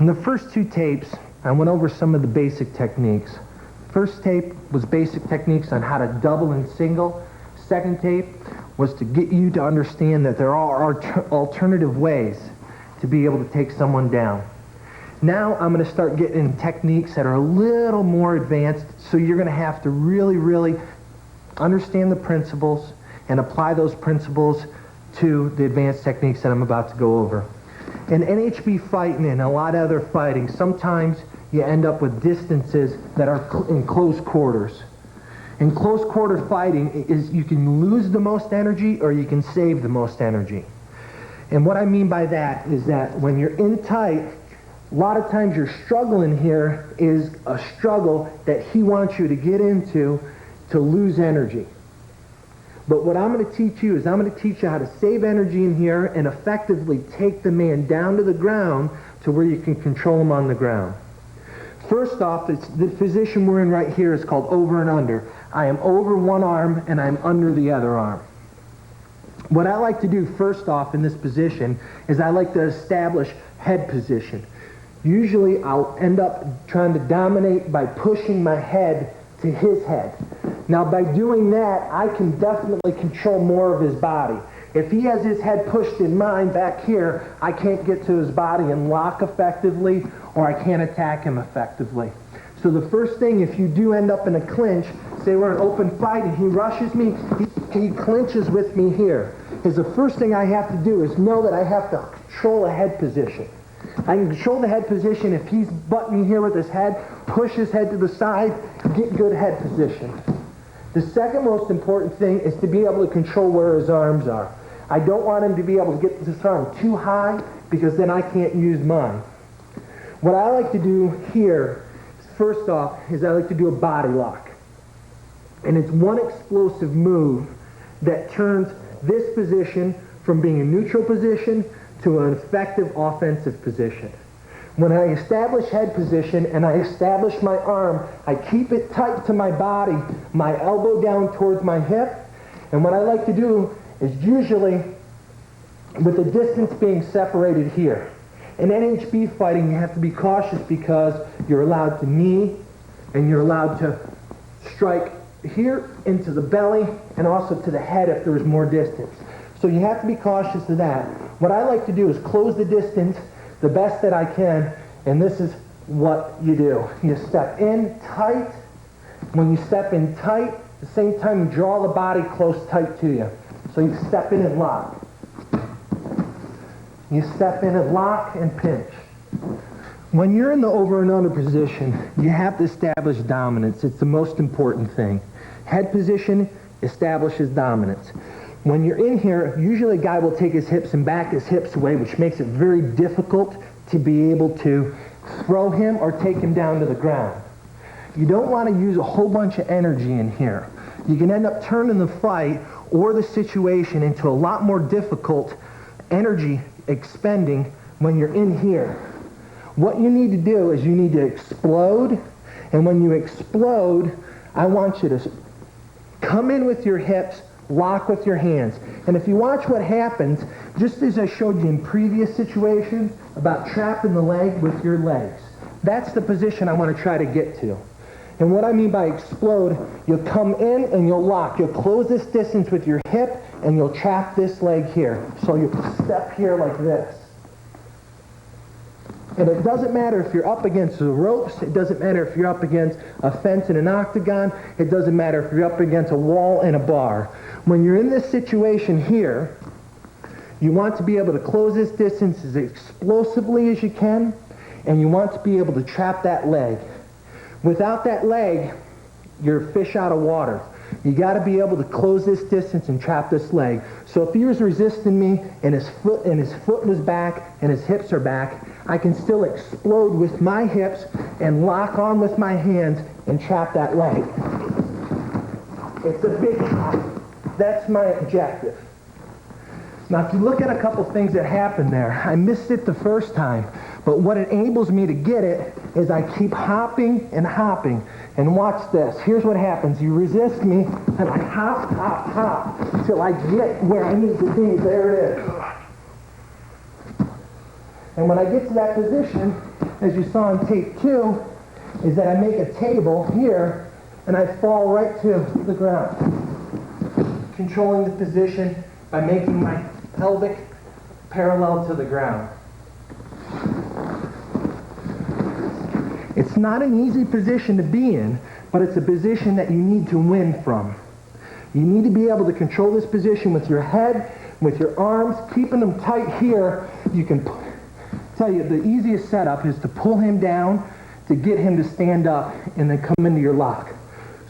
In the first two tapes, I went over some of the basic techniques. First tape was basic techniques on how to double and single. Second tape was to get you to understand that there are alternative ways to be able to take someone down. Now I'm going to start getting techniques that are a little more advanced, so you're going to have to really, really understand the principles and apply those principles to the advanced techniques that I'm about to go over. In NHB fighting and a lot of other fighting, sometimes you end up with distances that are in close quarters. In close quarter fighting, you can lose the most energy or you can save the most energy. And what I mean by that is that when you're in tight, a lot of times your struggling here is a struggle that he wants you to get into to lose energy. But what I'm going to teach you is I'm going to teach you how to save energy in here and effectively take the man down to the ground to where you can control him on the ground. First off, the position we're in right here is called over and under. I am over one arm and I'm under the other arm. What I like to do first off in this position is I like to establish head position. Usually I'll end up trying to dominate by pushing my head to his head. Now by doing that, I can definitely control more of his body. If he has his head pushed in mine back here, I can't get to his body and lock effectively, or I can't attack him effectively. So the first thing, if you do end up in a clinch, say we're in an open fight and he rushes me, he clinches with me here, is the first thing I have to do is know that I have to control a head position. I can control the head position if he's butting me here with his head, push his head to the side, get good head position. The second most important thing is to be able to control where his arms are. I don't want him to be able to get this arm too high because then I can't use mine. What I like to do here, first off, is I like to do a body lock. And it's one explosive move that turns this position from being a neutral position to an effective offensive position. When I establish head position and I establish my arm, I keep it tight to my body, my elbow down towards my hip. And what I like to do is usually with the distance being separated here. In NHB fighting, you have to be cautious because you're allowed to knee and you're allowed to strike here into the belly and also to the head if there's more distance. So you have to be cautious of that. What I like to do is close the distance the best that I can, and this is what you do. You step in tight. When you step in tight, at the same time you draw the body close tight to you. So you step in and lock. You step in and lock and pinch. When you're in the over and under position, you have to establish dominance. It's the most important thing. Head position establishes dominance. When you're in here, usually a guy will take his hips and back his hips away, which makes it very difficult to be able to throw him or take him down to the ground. You don't want to use a whole bunch of energy in here. You can end up turning the fight or the situation into a lot more difficult energy expending when you're in here. What you need to do is you need to explode, and when you explode, I want you to come in with your hips, lock with your hands. And if you watch what happens, just as I showed you in previous situations about trapping the leg with your legs, that's the position I want to try to get to. And what I mean by explode, you'll come in and you'll lock. You'll close this distance with your hip and you'll trap this leg here. So you step here like this. And it doesn't matter if you're up against the ropes. It doesn't matter if you're up against a fence in an octagon. It doesn't matter if you're up against a wall and a bar. When you're in this situation here, you want to be able to close this distance as explosively as you can, and you want to be able to trap that leg. Without that leg, you're a fish out of water. You got to be able to close this distance and trap this leg. So if he was resisting me and his foot was back and his hips are back, I can still explode with my hips and lock on with my hands and trap that leg. It's a big trap. That's my objective. Now if you look at a couple things that happened there, I missed it the first time, but what enables me to get it is I keep hopping and hopping. And watch this. Here's what happens. You resist me, and I hop, hop, hop, till I get where I need to be. There it is. And when I get to that position, as you saw in tape 2, is that I make a table here and I fall right to the ground, controlling the position by making my pelvic parallel to the ground. It's not an easy position to be in, but it's a position that you need to win from. You need to be able to control this position with your head, with your arms, keeping them tight here. You can tell you the easiest setup is to pull him down to get him to stand up and then come into your lock.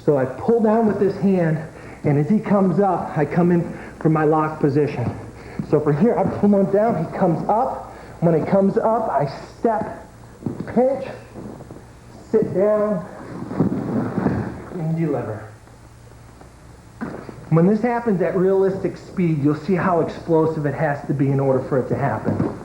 So I pull down with this hand, and as he comes up, I come in from my lock position. So for here, I pull him down, he comes up. When he comes up, I step, pinch, sit down, and deliver. When this happens at realistic speed, you'll see how explosive it has to be in order for it to happen.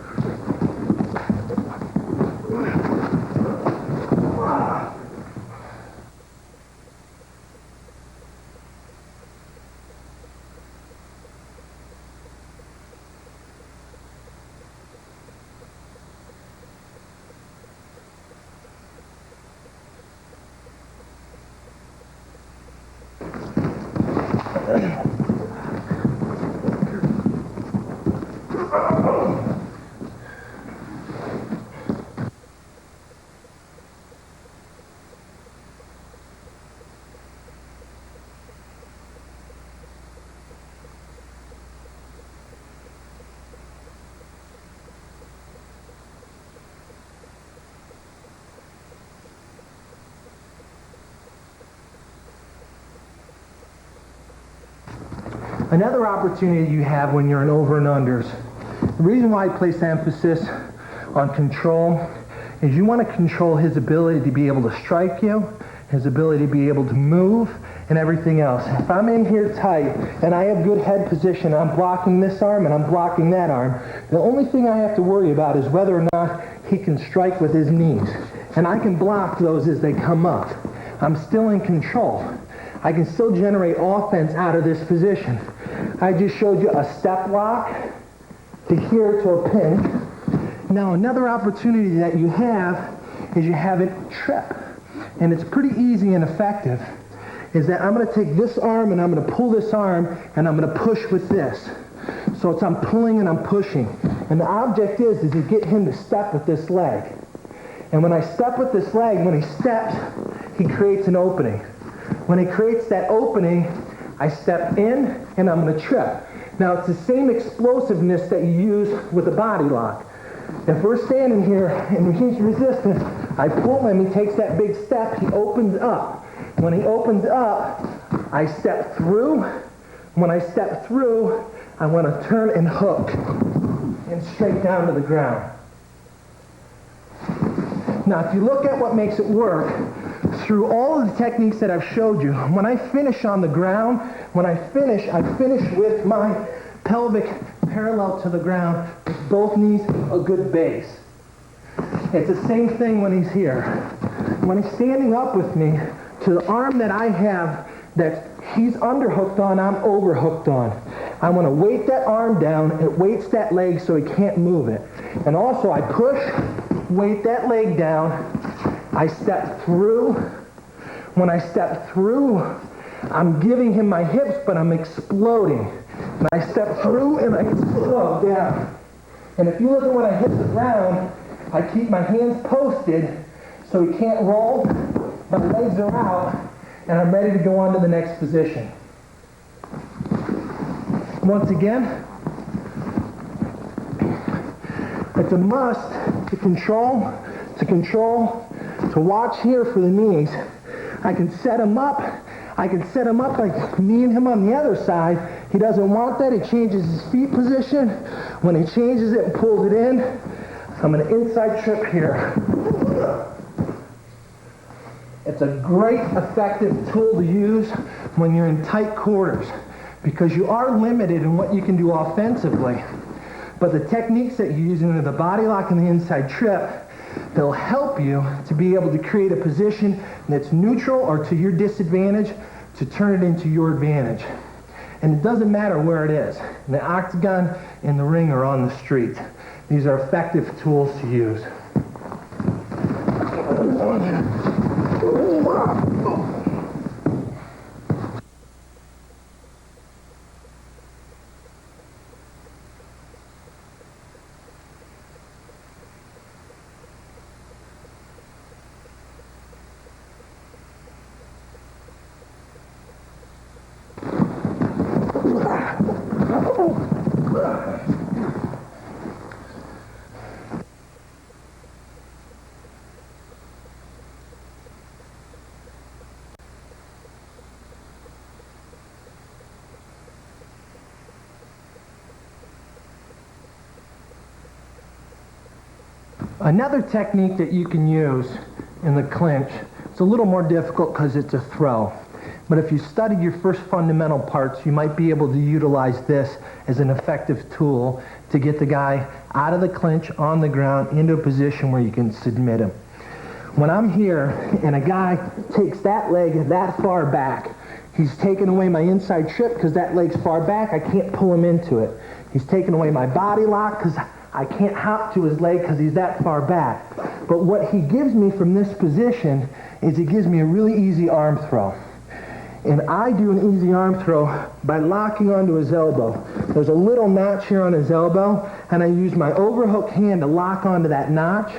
Another opportunity you have when you're in over and unders, the reason why I place emphasis on control is you want to control his ability to be able to strike you, his ability to be able to move, and everything else. If I'm in here tight and I have good head position, I'm blocking this arm and I'm blocking that arm, the only thing I have to worry about is whether or not he can strike with his knees. And I can block those as they come up. I'm still in control. I can still generate offense out of this position. I just showed you a step lock to here to a pinch. Now another opportunity that you have is you have it trip. And it's pretty easy and effective. Is that I'm going to take this arm and I'm going to pull this arm and I'm going to push with this. So it's I'm pulling and I'm pushing. And the object is to get him to step with this leg. And when I step with this leg, when he steps, he creates an opening. When he creates that opening, I step in and I'm going to trip. Now it's the same explosiveness that you use with a body lock. If we're standing here and he's resistant, I pull him, he takes that big step, he opens up. When he opens up, I step through. When I step through, I want to turn and hook and straight down to the ground. Now if you look at what makes it work, through all of the techniques that I've showed you, when I finish on the ground, I finish with my pelvic parallel to the ground, with both knees a good base. It's the same thing when he's here. When he's standing up with me, to the arm that I have that he's underhooked on, I'm overhooked on. I want to weight that arm down, it weights that leg so he can't move it. And also I push, weight that leg down, I step through. When I step through, I'm giving him my hips, but I'm exploding. And I step through and I explode down. And if you look at when I hit the ground, I keep my hands posted so he can't roll. My legs are out, and I'm ready to go on to the next position. Once again, it's a must to control, to watch here for the knees. I can set him up like me and him on the other side. He doesn't want that. He changes his feet position. When he changes it and pulls it in, I'm going to inside trip here. It's a great effective tool to use when you're in tight quarters because you are limited in what you can do offensively. But the techniques that you use in the body lock and the inside trip, they'll help you to be able to create a position that's neutral or to your disadvantage to turn it into your advantage. And it doesn't matter where it is, in the octagon, in the ring, or on the street. These are effective tools to use. Another technique that you can use in the clinch, it's a little more difficult because it's a throw. But if you studied your first fundamental parts, you might be able to utilize this as an effective tool to get the guy out of the clinch, on the ground, into a position where you can submit him. When I'm here and a guy takes that leg that far back, he's taken away my inside trip because that leg's far back, I can't pull him into it. He's taken away my body lock because I can't hop to his leg because he's that far back. But what he gives me from this position is he gives me a really easy arm throw. And I do an easy arm throw by locking onto his elbow. There's a little notch here on his elbow, and I use my overhook hand to lock onto that notch,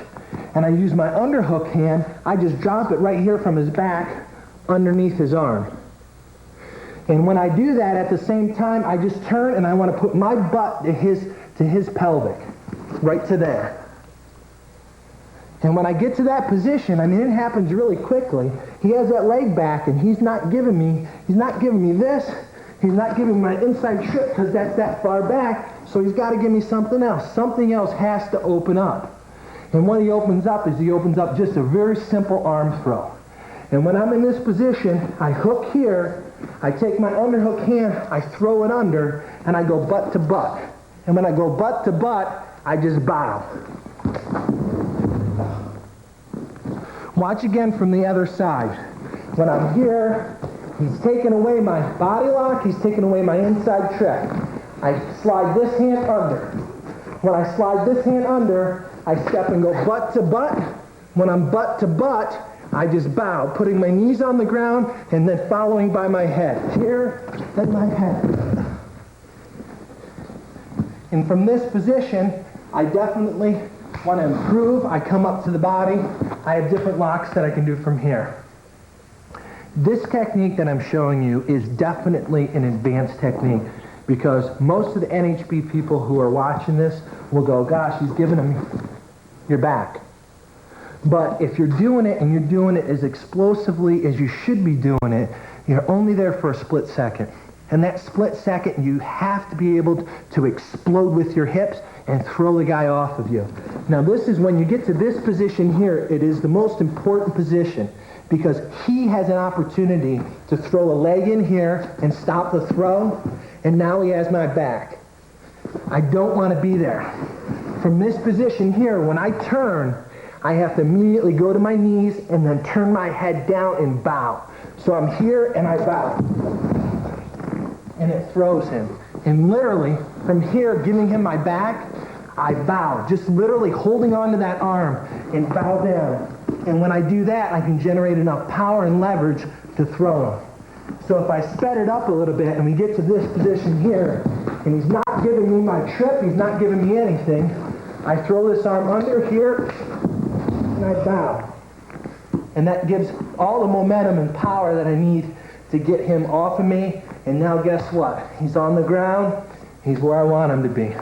and I use my underhook hand, I just drop it right here from his back underneath his arm. And when I do that, at the same time, I just turn and I want to put my butt to his pelvic, right to there. And when I get to that position, I mean, it happens really quickly. He has that leg back, and he's not giving me this. He's not giving me my inside trip because that's that far back. So he's got to give me something else. Something else has to open up. And what he opens up is he opens up just a very simple arm throw. And when I'm in this position, I hook here, I take my underhook hand, I throw it under, and I go butt to butt. And when I go butt to butt, I just bow. Watch again from the other side. When I'm here, he's taken away my body lock, he's taken away my inside trip. I slide this hand under. When I slide this hand under, I step and go butt to butt. When I'm butt to butt, I just bow, putting my knees on the ground and then following by my head. Here, then my head. And from this position, I definitely want to improve. I come up to the body. I have different locks that I can do from here. This technique that I'm showing you is definitely an advanced technique because most of the NHB people who are watching this will go, gosh, he's giving him your back. But if you're doing it and you're doing it as explosively as you should be doing it, you're only there for a split second. And that split second, you have to be able to explode with your hips and throw the guy off of you. Now this is when you get to this position here, it is the most important position because he has an opportunity to throw a leg in here and stop the throw, and now he has my back. I don't want to be there. From this position here, when I turn, I have to immediately go to my knees and then turn my head down and bow. So I'm here and I bow. And it throws him. And literally, from here, giving him my back, I bow. Just literally holding onto that arm and bow down. And when I do that, I can generate enough power and leverage to throw him. So if I sped it up a little bit and we get to this position here, and he's not giving me my trip, he's not giving me anything, I throw this arm under here, and I bow. And that gives all the momentum and power that I need to get him off of me. And now guess what? He's on the ground. He's where I want him to be.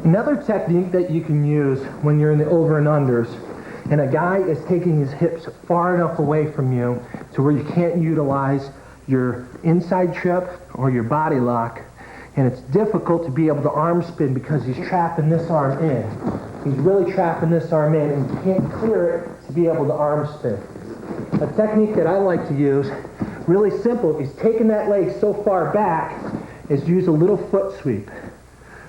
Another technique that you can use when you're in the over and unders and a guy is taking his hips far enough away from you to where you can't utilize your inside trip or your body lock And it's difficult to be able to arm spin because he's trapping this arm in. He's really trapping this arm in, and you can't clear it to be able to arm spin. A technique that I like to use, really simple, if he's taking that leg so far back, is use a little foot sweep.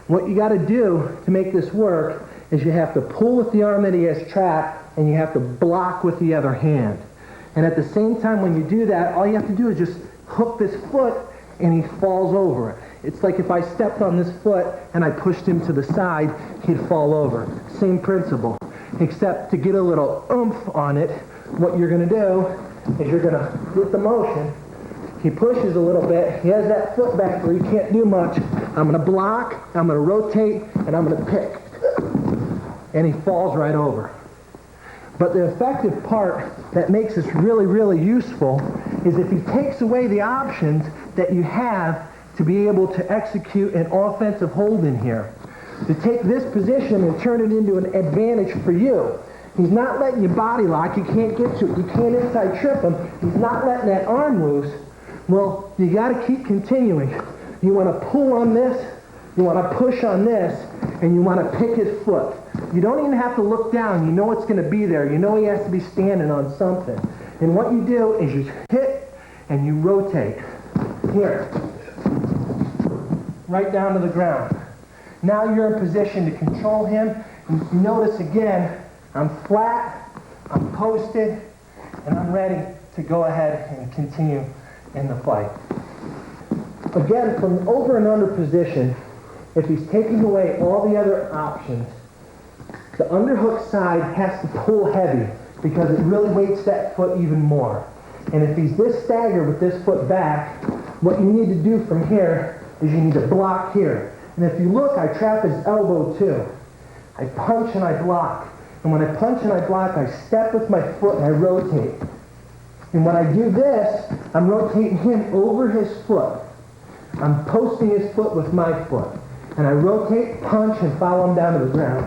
What you got to do to make this work is you have to pull with the arm that he has trapped, and you have to block with the other hand. And at the same time when you do that, all you have to do is just hook this foot, and he falls over it. It's like if I stepped on this foot and I pushed him to the side, he'd fall over. Same principle, except to get a little oomph on it, what you're going to do is you're going to get the motion. He pushes a little bit. He has that foot back where he can't do much. I'm going to block, I'm going to rotate, and I'm going to pick. And he falls right over. But the effective part that makes this really, really useful is if he takes away the options that you have to be able to execute an offensive hold in here. To take this position and turn it into an advantage for you. He's not letting you body lock. You can't get to it. You can't inside trip him. He's not letting that arm loose. Well, you got to keep continuing. You want to pull on this, you want to push on this, and you want to pick his foot. You don't even have to look down. You know it's going to be there. You know he has to be standing on something. And what you do is you hit and you rotate. Here. Right down to the ground. Now you're in position to control him. And you notice again, I'm flat, I'm posted, and I'm ready to go ahead and continue in the fight. Again, from over and under position, if he's taking away all the other options, the underhook side has to pull heavy because it really weights that foot even more. And if he's this staggered with this foot back, what you need to do from here is you need to block here. And if you look, I trap his elbow too. I punch and I block. And when I punch and I block, I step with my foot and I rotate. And when I do this, I'm rotating him over his foot. I'm posting his foot with my foot. And I rotate, punch, and follow him down to the ground.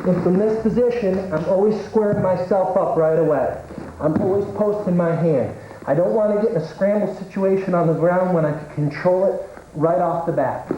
And from this position, I'm always squaring myself up right away. I'm always posting my hand. I don't want to get in a scramble situation on the ground when I can control it right off the bat.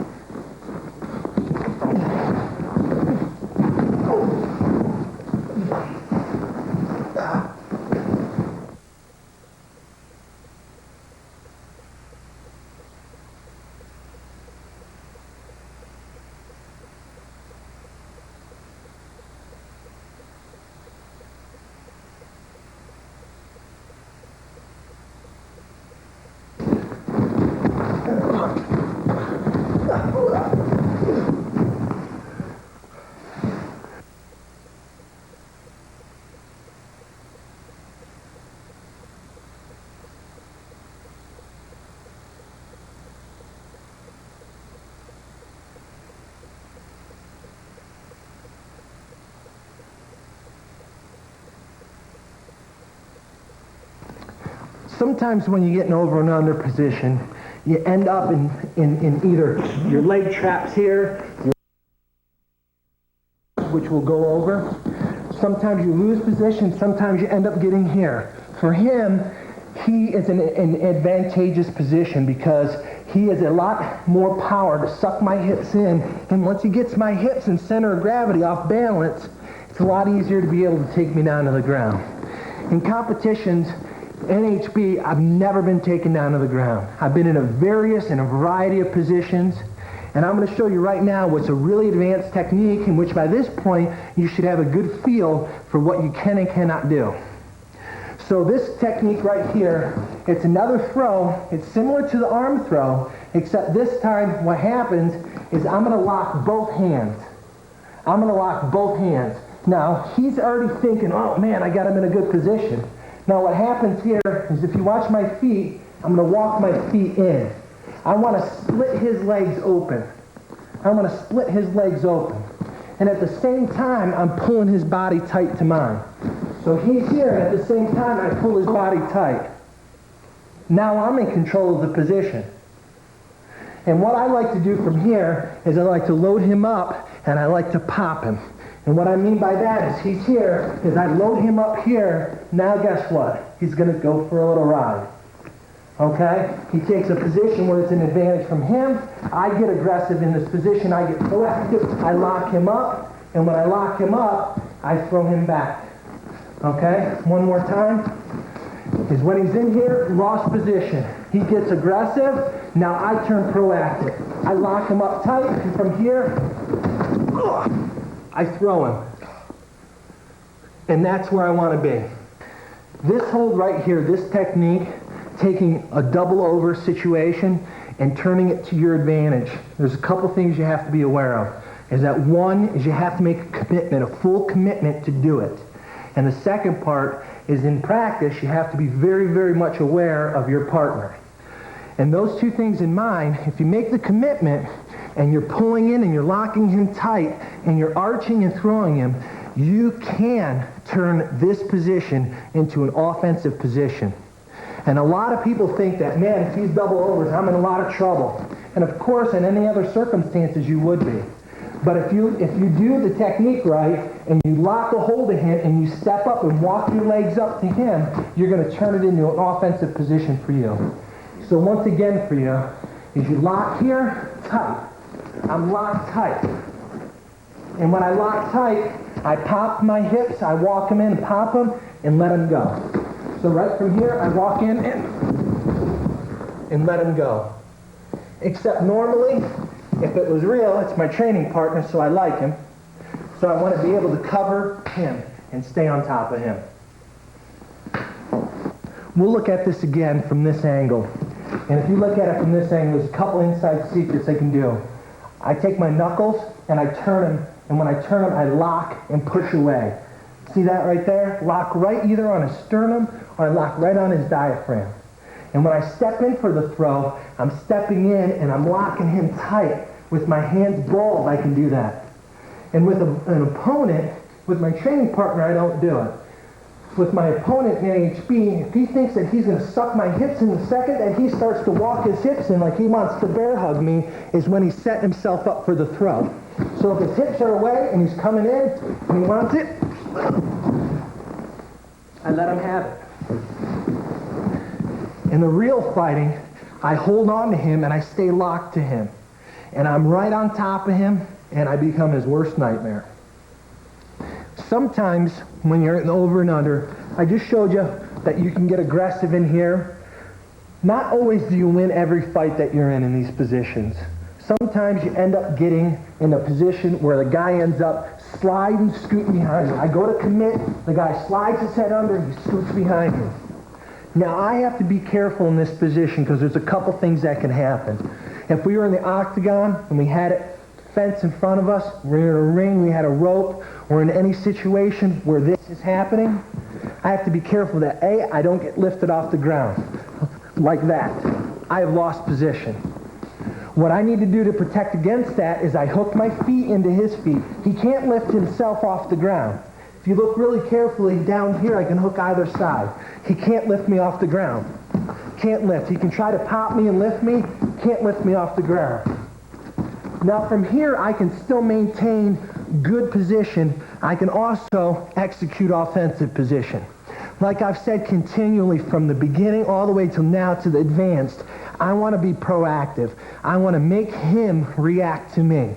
Sometimes when you get in over and under position, you end up in either your leg traps here, which will go over. Sometimes you lose position, sometimes you end up getting here. For him, he is in an advantageous position because he has a lot more power to suck my hips in, and once he gets my hips in center of gravity off balance, it's a lot easier to be able to take me down to the ground. In competitions, NHB, I've never been taken down to the ground. I've been in a variety of positions, and I'm going to show you right now what's a really advanced technique in which by this point you should have a good feel for what you can and cannot do. So this technique right here, it's another throw. It's similar to the arm throw, except this time what happens is I'm going to lock both hands. I'm going to lock both hands. Now, he's already thinking, oh man, I got him in a good position. Now what happens here is if you watch my feet, I'm going to walk my feet in. I want to split his legs open. I want to split his legs open. And at the same time, I'm pulling his body tight to mine. So he's here, and at the same time, I pull his body tight. Now I'm in control of the position. And what I like to do from here is I like to load him up, and I like to pop him. And what I mean by that is he's here, is I load him up here. Now guess what? He's going to go for a little ride. Okay? He takes a position where it's an advantage from him. I get aggressive in this position. I get proactive. I lock him up. And when I lock him up, I throw him back. Okay? One more time. Is when he's in here, lost position. He gets aggressive. Now I turn proactive. I lock him up tight. And from here, I throw him. And that's where I want to be. This hold right here, this technique, taking a double over situation and turning it to your advantage. There's a couple things you have to be aware of. Is that one is you have to make a commitment, a full commitment to do it. And the second part is in practice, you have to be very, very much aware of your partner. And those two things in mind, if you make the commitment and you're pulling in and you're locking him tight and you're arching and throwing him, you can turn this position into an offensive position. And a lot of people think that, man, if he's double overs, I'm in a lot of trouble. And of course, in any other circumstances, you would be. But if you do the technique right, and you lock a hold of him, and you step up and walk your legs up to him, you're going to turn it into an offensive position for you. So once again for you, is you lock here, tight. I'm locked tight. And when I lock tight, I pop my hips, I walk him in, pop him, and let him go. So right from here, I walk in and let him go. Except normally, if it was real, it's my training partner, so I like him. So I want to be able to cover him and stay on top of him. We'll look at this again from this angle. And if you look at it from this angle, there's a couple inside secrets I can do. I take my knuckles and I turn them, and when I turn them, I lock and push away. See that right there? Lock right either on his sternum or I lock right on his diaphragm. And when I step in for the throw, I'm stepping in and I'm locking him tight. With my hands balled, I can do that. And with an opponent, with my training partner, I don't do it. With my opponent in HB, if he thinks that he's going to suck my hips in the second that he starts to walk his hips in like he wants to bear hug me, is when he's setting himself up for the throw. So if his hips are away and he's coming in and he wants it, I let him have it. In the real fighting, I hold on to him and I stay locked to him. And I'm right on top of him and I become his worst nightmare. Sometimes when you're in the over and under, I just showed you that you can get aggressive in here. Not always do you win every fight that you're in these positions. Sometimes you end up getting in a position where the guy ends up sliding, scooting behind you. I go to commit, the guy slides his head under, and he scoots behind me. Now I have to be careful in this position because there's a couple things that can happen. If we were in the octagon and we had a fence in front of us, we're in a ring, we had a rope, or in any situation where this is happening, I have to be careful that A, I don't get lifted off the ground like that. I have lost position. What I need to do to protect against that is I hook my feet into his feet. He can't lift himself off the ground. If you look really carefully down here, I can hook either side. He can't lift me off the ground. Can't lift. He can try to pop me and lift me. Can't lift me off the ground. Now from here, I can still maintain good position. I can also execute offensive position. Like I've said continually from the beginning all the way till now to the advanced, I want to be proactive. I want to make him react to me.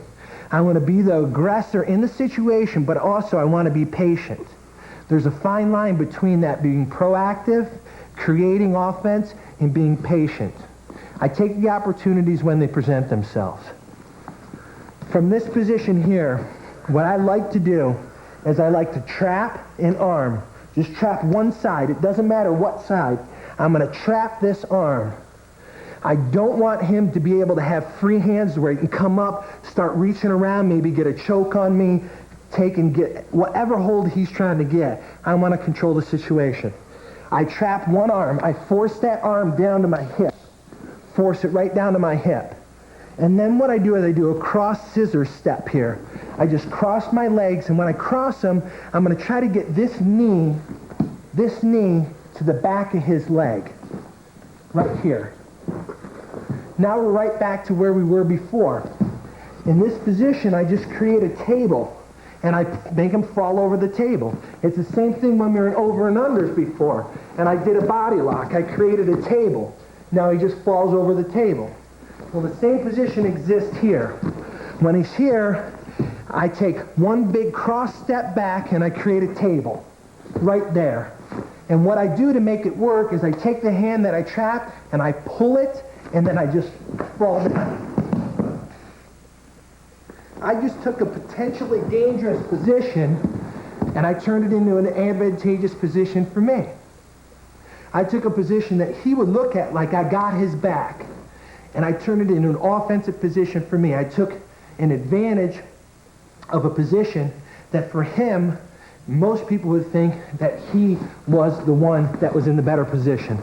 I want to be the aggressor in the situation, but also I want to be patient. There's a fine line between that being proactive, creating offense, and being patient. I take the opportunities when they present themselves. From this position here, what I like to do is I like to trap and arm. Just trap one side. It doesn't matter what side. I'm going to trap this arm. I don't want him to be able to have free hands where he can come up, start reaching around, maybe get a choke on me, take and get whatever hold he's trying to get. I want to control the situation. I trap one arm. I force that arm down to my hip. Force it right down to my hip. And then what I do is I do a cross scissors step here. I just cross my legs, and when I cross them, I'm going to try to get this knee to the back of his leg. Right here. Now we're right back to where we were before. In this position, I just create a table, and I make him fall over the table. It's the same thing when we were in over and unders before, and I did a body lock. I created a table. Now he just falls over the table. Well, the same position exists here. When he's here, I take one big cross step back and I create a table right there. And what I do to make it work is I take the hand that I trapped and I pull it, and then I just fall down. I just took a potentially dangerous position and I turned it into an advantageous position for me. I took a position that he would look at like I got his back, and I turned it into an offensive position for me. I took an advantage of a position that for him, most people would think that he was the one that was in the better position.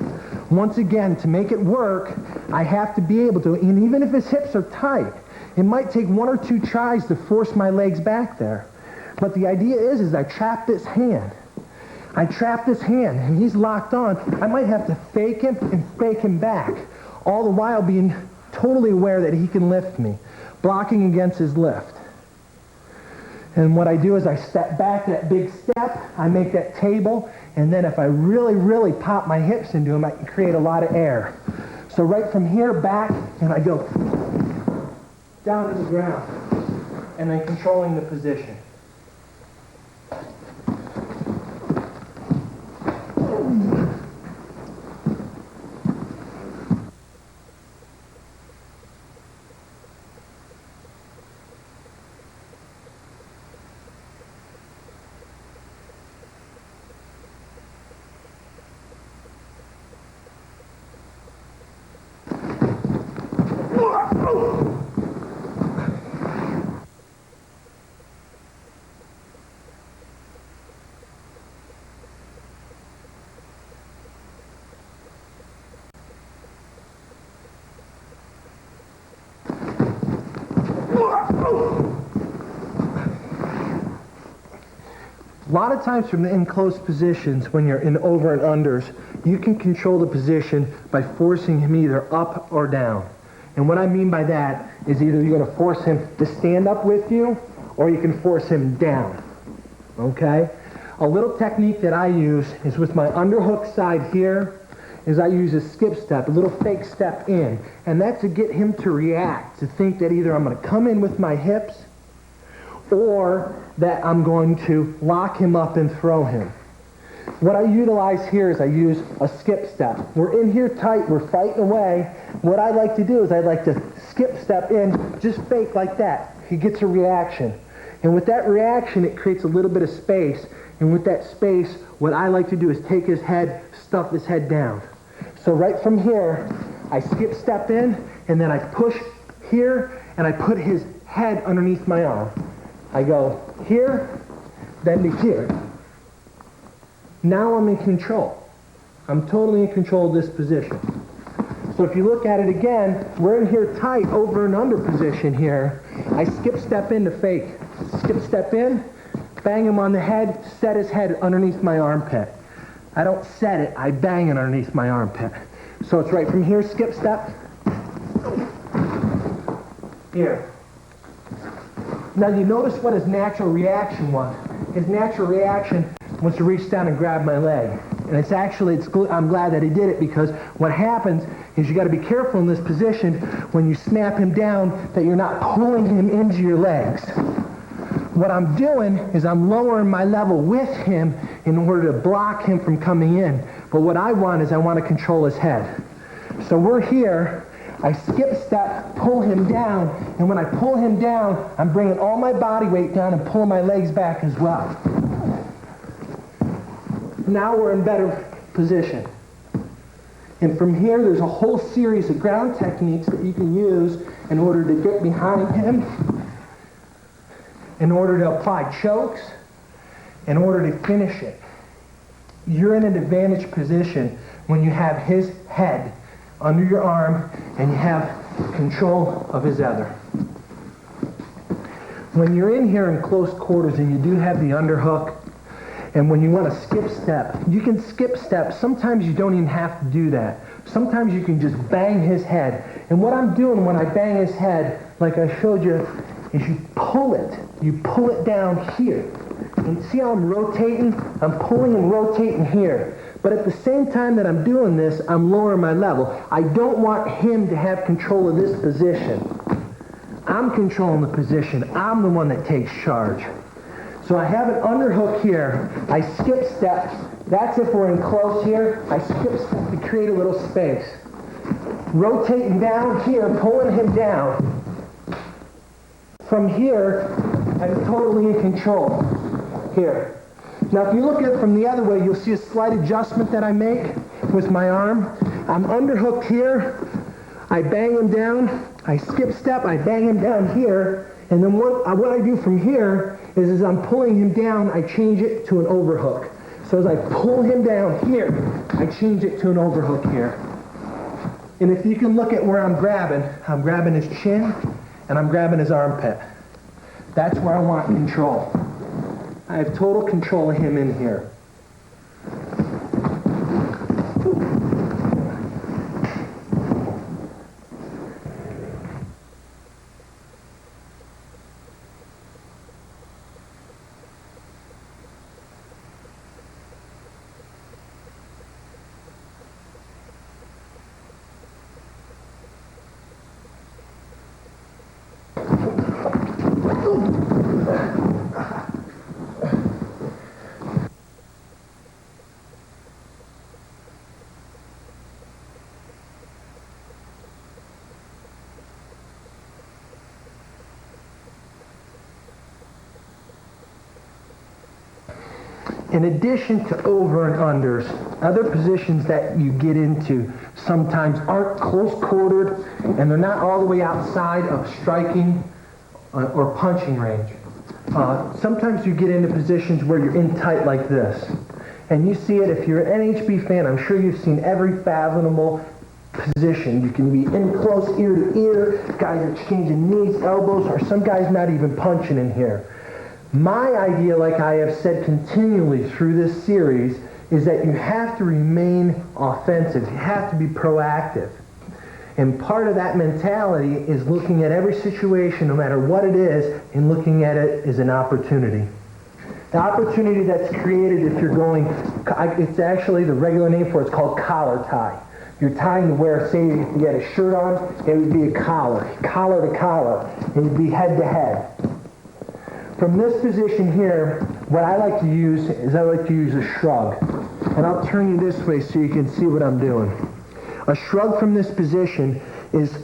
Once again, to make it work, I have to be able to, and even if his hips are tight, it might take 1 or 2 tries to force my legs back there. But the idea is I trap this hand. I trap this hand, and he's locked on. I might have to fake him and fake him back, all the while being totally aware that he can lift me, blocking against his lift. And what I do is I step back that big step, I make that table, and then if I really, really pop my hips into him, I can create a lot of air. So right from here back, and I go down to the ground, and then controlling the position. A lot of times from the in-close positions, when you're in over and unders, you can control the position by forcing him either up or down. And what I mean by that is either you're going to force him to stand up with you, or you can force him down. Okay? A little technique that I use is with my underhook side here, is I use a skip step, a little fake step in. And that's to get him to react, to think that either I'm going to come in with my hips, or that I'm going to lock him up and throw him. What I utilize here is I use a skip step. We're in here tight, we're fighting away. What I like to do is I like to skip step in, just fake like that. He gets a reaction. And with that reaction, it creates a little bit of space. And with that space, what I like to do is take his head, stuff his head down. So right from here, I skip step in, and then I push here, and I put his head underneath my arm. I go here, then to here. Now I'm in control. I'm totally in control of this position. So if you look at it again, we're in here tight, over and under position here. I skip step in to fake. Skip step in, bang him on the head, set his head underneath my armpit. I don't set it, I bang it underneath my armpit. So it's right from here, skip step, here. Now you notice what his natural reaction was. His natural reaction was to reach down and grab my leg. And I'm glad that he did it, because what happens is you got to be careful in this position when you snap him down that you're not pulling him into your legs. What I'm doing is I'm lowering my level with him in order to block him from coming in. But what I want is I want to control his head. So we're here. I skip step, pull him down, and when I pull him down, I'm bringing all my body weight down and pulling my legs back as well. Now we're in better position. And from here, there's a whole series of ground techniques that you can use in order to get behind him, in order to apply chokes, in order to finish it. You're in an advantage position when you have his head under your arm and you have control of his other. When you're in here in close quarters and you do have the underhook, and when you want to skip step, you can skip step. Sometimes you don't even have to do that. Sometimes you can just bang his head. And what I'm doing when I bang his head, like I showed you, is you pull it. You pull it down here. And see how I'm rotating? I'm pulling and rotating here. But at the same time that I'm doing this, I'm lowering my level. I don't want him to have control of this position. I'm controlling the position. I'm the one that takes charge. So I have an underhook here. I skip step. That's if we're in close here. I skip step to create a little space. Rotating down here, pulling him down. From here, I'm totally in control. Here. Now if you look at it from the other way, you'll see a slight adjustment that I make with my arm. I'm underhooked here. I bang him down. I skip step. I bang him down here. And then what I do from here is as I'm pulling him down, I change it to an overhook. So as I pull him down here, I change it to an overhook here. And if you can look at where I'm grabbing his chin and I'm grabbing his armpit. That's where I want control. I have total control of him in here. In addition to over and unders, other positions that you get into sometimes aren't close quartered and they're not all the way outside of striking or punching range. Sometimes you get into positions where you're in tight like this. And you see it, if you're an NHB fan, I'm sure you've seen every fathomable position. You can be in close ear to ear, guys are exchanging knees, elbows, or some guys not even punching in here. My idea, like I have said continually through this series, is that you have to remain offensive. You have to be proactive. And part of that mentality is looking at every situation, no matter what it is, and looking at it as an opportunity. The opportunity that's created if you're going, it's actually the regular name for it's called collar tie. You're tying to where, say, if you had a shirt on, it would be a collar to collar, and it'd be head to head. From this position here, what I like to use is I like to use a shrug. And I'll turn you this way so you can see what I'm doing. A shrug from this position is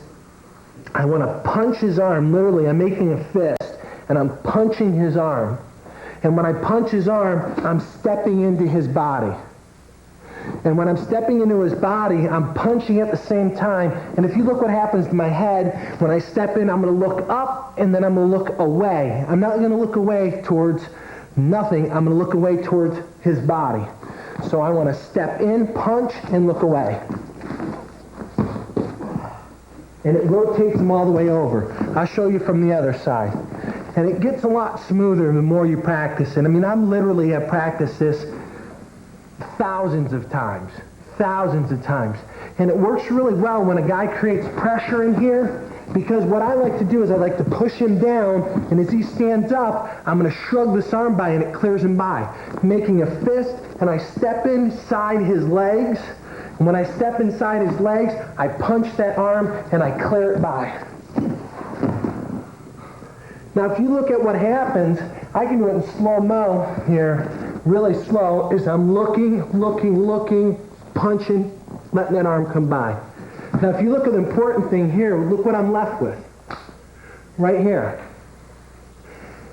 I want to punch his arm. Literally, I'm making a fist, and I'm punching his arm. And when I punch his arm, I'm stepping into his body. And when I'm stepping into his body, I'm punching at the same time. And if you look what happens to my head, when I step in, I'm going to look up and then I'm going to look away. I'm not going to look away towards nothing. I'm going to look away towards his body. So I want to step in, punch, and look away. And it rotates him all the way over. I'll show you from the other side. And it gets a lot smoother the more you practice it. I mean, I literally have practiced this thousands of times. And it works really well when a guy creates pressure in here, because what I like to do is I like to push him down, and as he stands up, I'm going to shrug this arm by and it clears him by. Making a fist, and I step inside his legs, and when I step inside his legs, I punch that arm and I clear it by. Now if you look at what happens, I can do it in slow-mo here, really slow, is I'm looking, punching, letting that arm come by. Now if you look at the important thing here, look what I'm left with. Right here.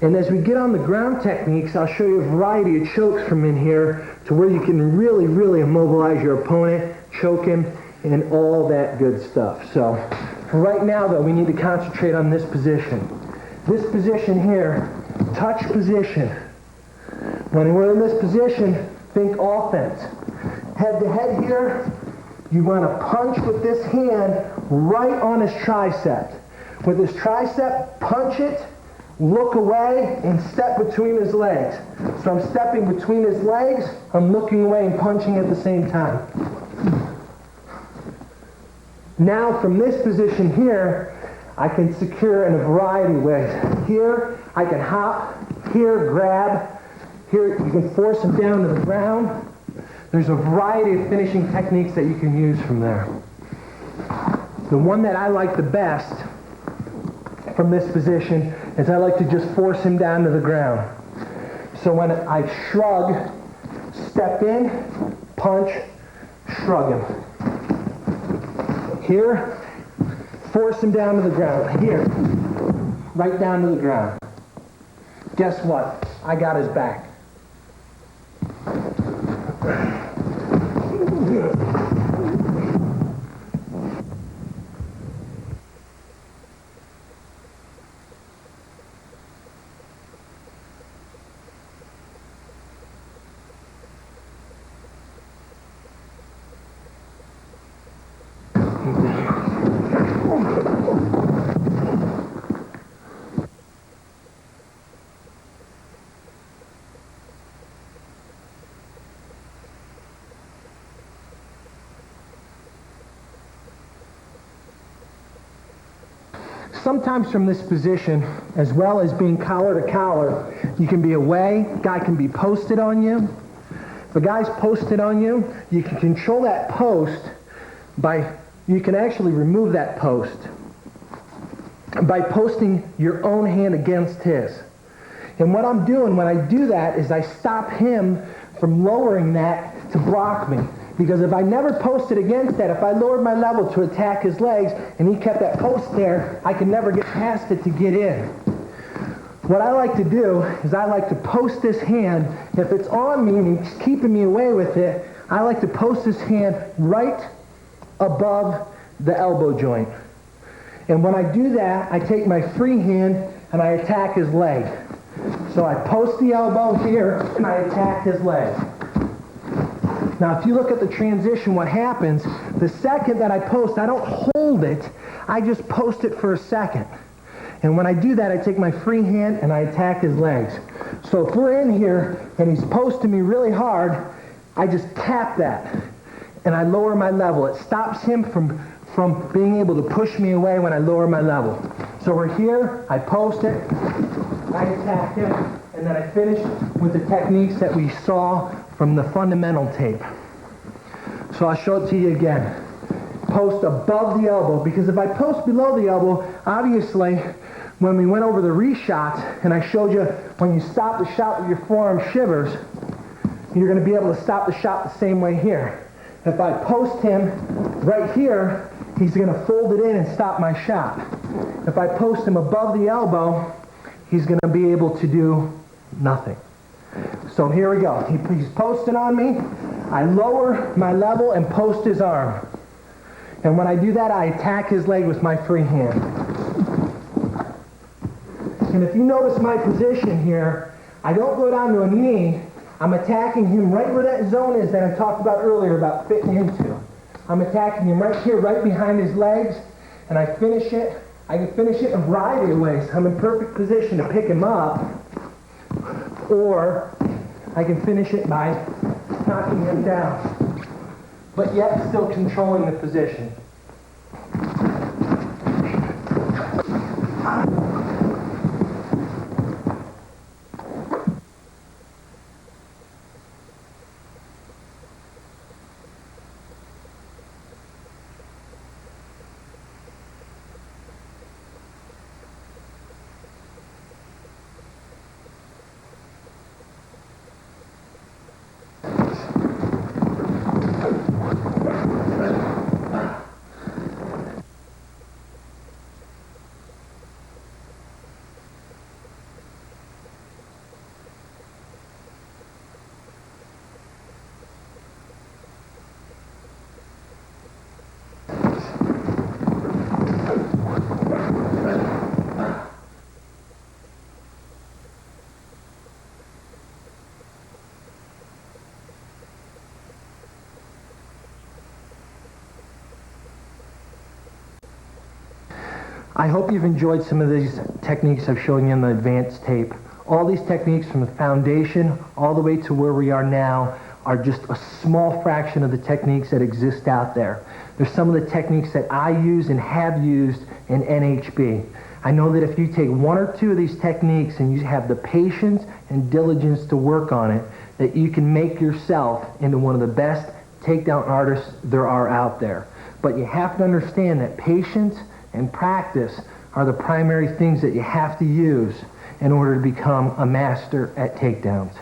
And as we get on the ground techniques, I'll show you a variety of chokes from in here to where you can really, really immobilize your opponent, choke him, and all that good stuff. So right now though, we need to concentrate on this position. This position here, touch position. When we're in this position, think offense. Head to head here, you want to punch with this hand right on his tricep. With his tricep, punch it, look away, and step between his legs. So I'm stepping between his legs, I'm looking away and punching at the same time. Now from this position here, I can secure in a variety of ways. Here, I can hop. Here, grab. Here, you can force him down to the ground. There's a variety of finishing techniques that you can use from there. The one that I like the best from this position is I like to just force him down to the ground. So when I shrug, step in, punch, shrug him. Here, force him down to the ground. Here, right down to the ground. Guess what? I got his back. Sometimes from this position, as well as being collar to collar, you can be away, guy can be posted on you. If a guy's posted on you, you can control that post you can actually remove that post by posting your own hand against his. And what I'm doing when I do that is I stop him from lowering that to block me. Because if I never posted against that, if I lowered my level to attack his legs and he kept that post there, I could never get past it to get in. What I like to do is I like to post this hand. If it's on me and he's keeping me away with it, I like to post this hand right above the elbow joint. And when I do that, I take my free hand and I attack his leg. So I post the elbow here and I attack his leg. Now, if you look at the transition, what happens, the second that I post, I don't hold it. I just post it for a second. And when I do that, I take my free hand and I attack his legs. So if we're in here and he's posting me really hard, I just tap that and I lower my level. It stops him from being able to push me away when I lower my level. So we're here, I post it, I attack him, and then I finish with the techniques that we saw from the fundamental tape. So I'll show it to you again. Post above the elbow, because if I post below the elbow, obviously, when we went over the reshots, and I showed you when you stop the shot with your forearm shivers, you're going to be able to stop the shot the same way here. If I post him right here, he's going to fold it in and stop my shot. If I post him above the elbow, he's going to be able to do nothing. So here we go. He's posting on me. I lower my level and post his arm. And when I do that, I attack his leg with my free hand. And if you notice my position here, I don't go down to a knee. I'm attacking him right where that zone is that I talked about earlier about fitting into. I'm attacking him right here, right behind his legs, and I finish it. I can finish it in a variety of ways. I'm in perfect position to pick him up, or I can finish it by knocking him down, but yet still controlling the position. I hope you've enjoyed some of these techniques I've shown you in the advanced tape. All these techniques from the foundation all the way to where we are now are just a small fraction of the techniques that exist out there. They're some of the techniques that I use and have used in NHB. I know that if you take one or two of these techniques and you have the patience and diligence to work on it, that you can make yourself into one of the best takedown artists there are out there. But you have to understand that patience and practice are the primary things that you have to use in order to become a master at takedowns.